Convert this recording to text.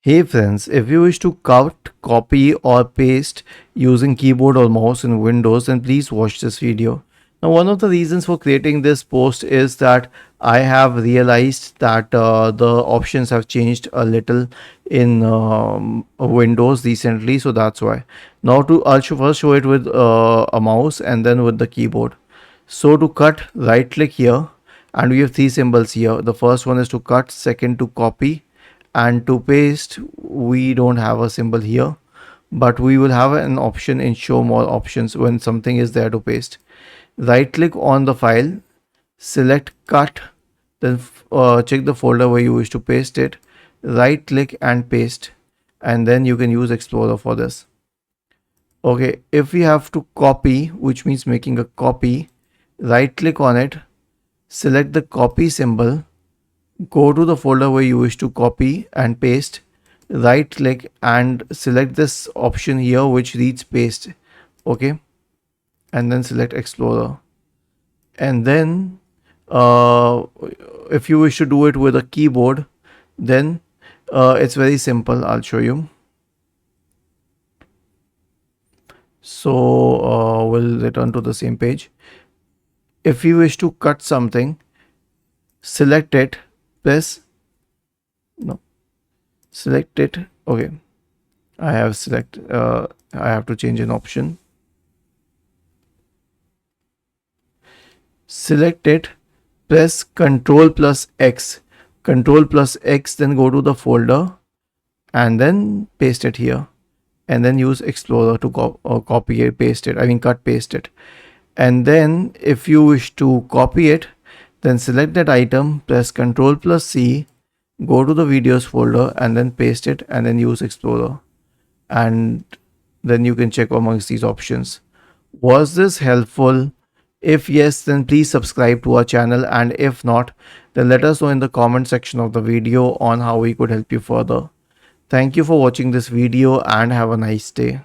Hey friends, if you wish to cut, copy or paste using keyboard or mouse in Windows, then please watch this video. Now, one of the reasons for creating this post is that I have realized that the options have changed a little in Windows recently, so that's why. Now, I'll first show it with a mouse and then with the keyboard. So to cut, right click here, and we have three symbols here. The first one is to cut, second to copy, and to paste we don't have a symbol here, but we will have an option in show more options when something is there to paste. Right click on the file, select cut, then check the folder where you wish to paste it, right click and paste, and then you can use Explorer for this. Okay, if we have to copy, which means making a copy, right click on it, select the copy symbol, go to the folder where you wish to copy and paste, right click and select this option here which reads paste. Okay, and then select Explorer, and then if you wish to do it with a keyboard, then it's very simple. I'll show you. So we'll return to the same page. If you wish to cut something, select it, press no, select it. Okay, I have to change an option. Select it, press Ctrl plus X, then go to the folder and then paste it here, and then use Explorer to copy it, paste it, I mean cut paste it. And then if you wish to copy it, then select that item, press Ctrl plus C, go to the videos folder and then paste it, and then use Explorer, and then you can check amongst these options. Was this helpful? If yes, then please subscribe to our channel, and if not, then let us know in the comment section of the video on how we could help you further. Thank you for watching this video and have a nice day.